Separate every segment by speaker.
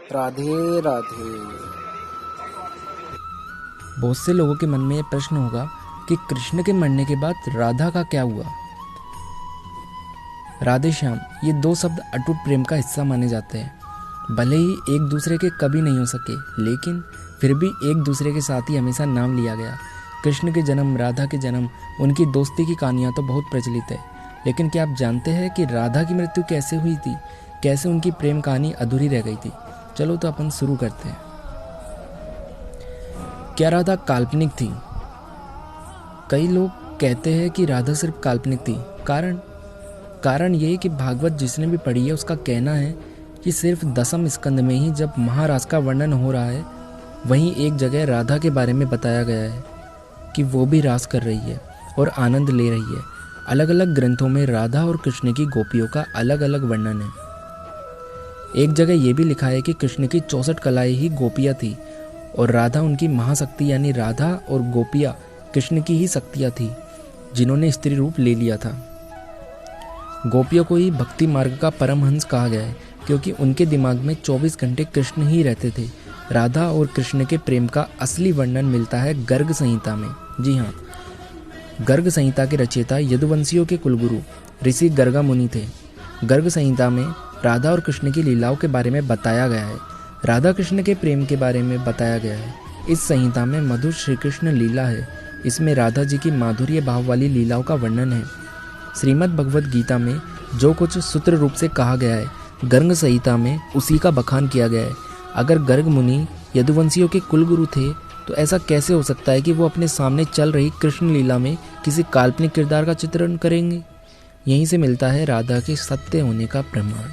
Speaker 1: राधे राधे।
Speaker 2: बहुत से लोगों के मन में यह प्रश्न होगा कि कृष्ण के मरने के बाद राधा का क्या हुआ। राधे श्याम ये दो शब्द अटूट प्रेम का हिस्सा माने जाते हैं। भले ही एक दूसरे के कभी नहीं हो सके, लेकिन फिर भी एक दूसरे के साथ ही हमेशा नाम लिया गया। कृष्ण के जन्म, राधा के जन्म, उनकी दोस्ती की कहानियाँ तो बहुत प्रचलित है, लेकिन क्या आप जानते हैं कि राधा की मृत्यु कैसे हुई थी, कैसे उनकी प्रेम कहानी अधूरी रह गई थी। चलो तो अपन शुरू करते हैं। क्या राधा काल्पनिक थी? कई लोग कहते हैं कि राधा सिर्फ काल्पनिक थी। कारण ये कि भागवत जिसने भी पढ़ी है उसका कहना है कि सिर्फ दसम स्कंद में ही जब महारास का वर्णन हो रहा है, वहीं एक जगह राधा के बारे में बताया गया है कि वो भी रास कर रही है और आनंद ले रही है। अलग अलग ग्रंथों में राधा और कृष्ण की गोपियों का अलग अलग वर्णन है। एक जगह ये भी लिखा है कि कृष्ण की 64 कलाएं ही गोपियाँ थी और राधा उनकी महाशक्ति, यानी राधा और गोपियाँ कृष्ण की ही शक्तियाँ थी जिन्होंने स्त्री रूप ले लिया था। गोपियों को ही भक्ति मार्ग का परमहंस कहा गया है, क्योंकि उनके दिमाग में 24 घंटे कृष्ण ही रहते थे। राधा और कृष्ण के प्रेम का असली वर्णन मिलता है गर्ग संहिता में। जी हाँ, गर्ग संहिता के रचयिता यदुवंशियों के कुलगुरु ऋषि गर्गा मुनि थे। गर्ग संहिता में राधा और कृष्ण की लीलाओं के बारे में बताया गया है। राधा कृष्ण के प्रेम के बारे में बताया गया है। इस संहिता में मधुर श्री कृष्ण लीला है। इसमें राधा जी की माधुर्य भाव वाली लीलाओं का वर्णन है। श्रीमद् भगवद गीता में जो कुछ सूत्र रूप से कहा गया है, गर्ग संहिता में उसी का बखान किया गया है। अगर गर्ग मुनि यदुवंशियों के कुलगुरु थे, तो ऐसा कैसे हो सकता है कि वो अपने सामने चल रही कृष्ण लीला में किसी काल्पनिक किरदार का चित्रण करेंगे? यहीं से मिलता है राधा के सत्य होने का प्रमाण।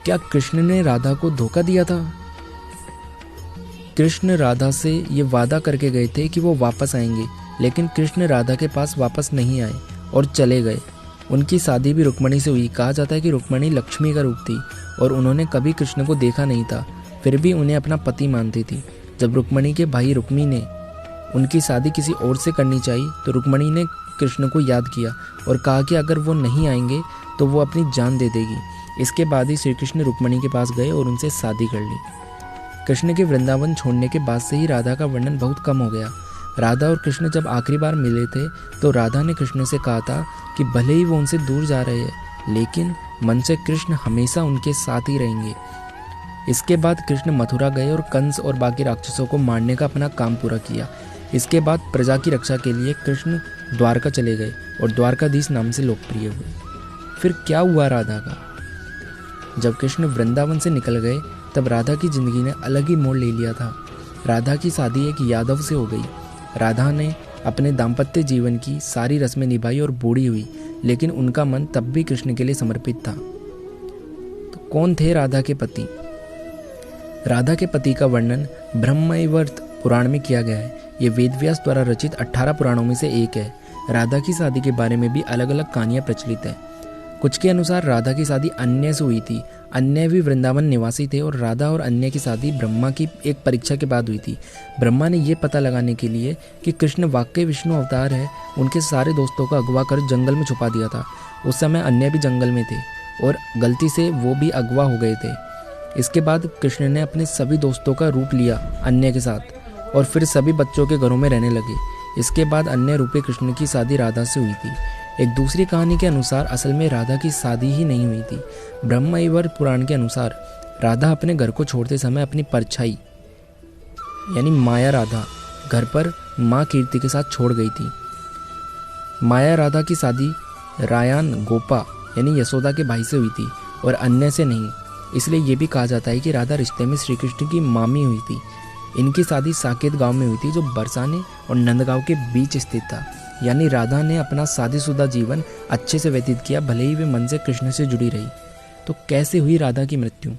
Speaker 2: क्या कृष्ण ने राधा को धोखा दिया था? कृष्ण राधा से ये वादा करके गए थे कि वो वापस आएंगे, लेकिन कृष्ण राधा के पास वापस नहीं आए और चले गए। उनकी शादी भी रुक्मणी से हुई। कहा जाता है कि रुक्मणी लक्ष्मी का रूप थी और उन्होंने कभी कृष्ण को देखा नहीं था, फिर भी उन्हें अपना पति मानती थी। जब रुक्मणी के भाई रुक्मी ने उनकी शादी किसी और से करनी चाहिए, तो रुक्मणी ने कृष्ण को याद किया और कहा कि अगर वो नहीं आएंगे तो वो अपनी जान दे देगी। इसके बाद ही श्री कृष्ण रुक्मणी के पास गए और उनसे शादी कर ली। कृष्ण के वृंदावन छोड़ने के बाद से ही राधा का वर्णन बहुत कम हो गया। राधा और कृष्ण जब आखिरी बार मिले थे, तो राधा ने कृष्ण से कहा था कि भले ही वो उनसे दूर जा रहे हैं, लेकिन मन से कृष्ण हमेशा उनके साथ ही रहेंगे। इसके बाद कृष्ण मथुरा गए और कंस और बाकी राक्षसों को मारने का अपना काम पूरा किया। इसके बाद प्रजा की रक्षा के लिए कृष्ण द्वारका चले गए और द्वारकाधीश नाम से लोकप्रिय हुए। फिर क्या हुआ राधा का? जब कृष्ण वृंदावन से निकल गए, तब राधा की जिंदगी ने अलग ही मोड़ ले लिया था। राधा की शादी एक यादव से हो गई। राधा ने अपने दाम्पत्य जीवन की सारी रस्में निभाई और बूढ़ी हुई, लेकिन उनका मन तब भी कृष्ण के लिए समर्पित था। तो कौन थे राधा के पति? राधा के पति का वर्णन ब्रह्मवैवर्त पुराण में किया गया है। ये वेदव्यास द्वारा रचित 18 पुराणों में से एक है। राधा की शादी के बारे में भी अलग अलग कहानियां प्रचलित है। कुछ के अनुसार राधा की शादी अन्य से हुई थी। अन्य भी वृंदावन निवासी थे और राधा और अन्य की शादी ब्रह्मा की एक परीक्षा के बाद हुई थी। ब्रह्मा ने यह पता लगाने के लिए कि कृष्ण वाकई विष्णु अवतार है, उनके सारे दोस्तों को अगवा कर जंगल में छुपा दिया था। उस समय अन्य भी जंगल में थे और गलती से वो भी अगवा हो गए थे। इसके बाद कृष्ण ने अपने सभी दोस्तों का रूप लिया अन्य के साथ और फिर सभी बच्चों के घरों में रहने लगे। इसके बाद अन्य रूपे कृष्ण की शादी राधा से हुई थी। एक दूसरी कहानी के अनुसार असल में राधा की शादी ही नहीं हुई थी। ब्रह्मवैवर्त पुराण के अनुसार राधा अपने घर को छोड़ते समय अपनी परछाई यानी माया राधा घर पर माँ कीर्ति के साथ छोड़ गई थी। माया राधा की शादी रायान गोपा यानी यशोदा के भाई से हुई थी और अन्य से नहीं। इसलिए ये भी कहा जाता है कि राधा रिश्ते में श्री कृष्ण की मामी हुई थी। इनकी शादी साकेत गांव में हुई थी, जो बरसाने और नंदगांव के बीच स्थित था। यानी राधा ने अपना शादीशुदा जीवन अच्छे से व्यतीत किया, भले ही वे मन से कृष्ण से जुड़ी रही। तो कैसे हुई राधा की मृत्यु?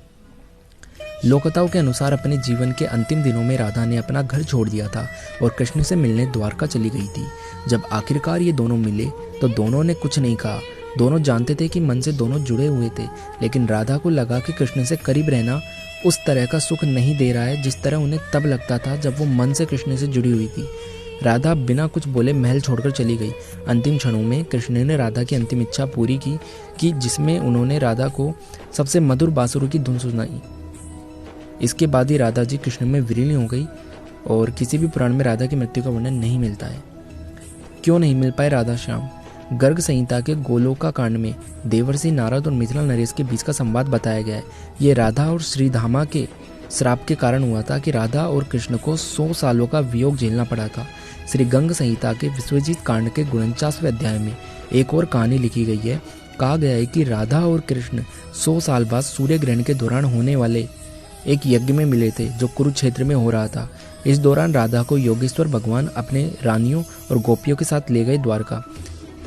Speaker 2: लोककथाओं के अनुसार अपने जीवन के अंतिम दिनों में राधा ने अपना घर छोड़ दिया था और कृष्ण से मिलने द्वारका चली गई थी। जब आखिरकार ये दोनों मिले, तो दोनों ने कुछ नहीं कहा। दोनों जानते थे कि मन से दोनों जुड़े हुए थे, लेकिन राधा को लगा कि कृष्ण से करीब रहना उस तरह का सुख नहीं दे रहा है जिस तरह उन्हें तब लगता था जब वो मन से कृष्ण से जुड़ी हुई थी। राधा बिना कुछ बोले महल छोड़कर चली गई। अंतिम क्षणों में कृष्ण ने राधा की अंतिम इच्छा पूरी की कि जिसमें उन्होंने राधा को सबसे मधुर बांसुरी की धुन सुनाई। इसके बाद ही राधा जी कृष्ण में विलीन हो गई और किसी भी पुराण में राधा की मृत्यु का वर्णन नहीं मिलता है। क्यों नहीं मिल पाए राधा श्याम? गर्ग संहिता के गोलोका कांड में देवर्षि नारद और मिथिला नरेश के बीच का संवाद बताया गया है। ये राधा और श्रीधामा के श्राप के कारण हुआ था कि राधा और कृष्ण को 100 सालों का वियोग झेलना पड़ा था। श्री गंग संहिता के विश्वजीत कांड के 49वें अध्याय में एक और कहानी लिखी गई है। कहा गया है कि राधा और कृष्ण 100 साल बाद सूर्य ग्रहण के दौरान होने वाले एक यज्ञ में मिले थे जो कुरुक्षेत्र में हो रहा था। इस दौरान राधा को योगेश्वर भगवान अपने रानियों और गोपियों के साथ ले गए द्वारका।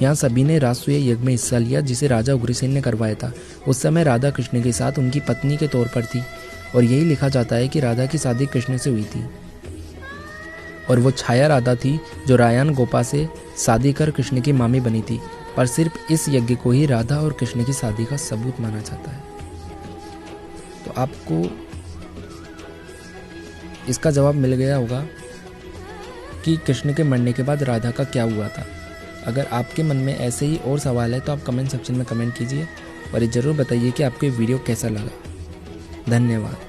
Speaker 2: यहाँ सभी ने राजसूय यज्ञ में हिस्सा लिया जिसे राजा उग्रसेन ने करवाया था। उस समय राधा कृष्ण के साथ उनकी पत्नी के तौर पर थी और यही लिखा जाता है कि राधा की शादी कृष्ण से हुई थी और वो छाया राधा थी जो रायान गोपा से शादी कर कृष्ण की मामी बनी थी। पर सिर्फ इस यज्ञ को ही राधा और कृष्ण की शादी का सबूत माना जाता है। तो आपको इसका जवाब मिल गया होगा कि कृष्ण के मरने के बाद राधा का क्या हुआ था। अगर आपके मन में ऐसे ही और सवाल है तो आप कमेंट सेक्शन में कमेंट कीजिए और ये ज़रूर बताइए कि आपको ये वीडियो कैसा लगा। धन्यवाद।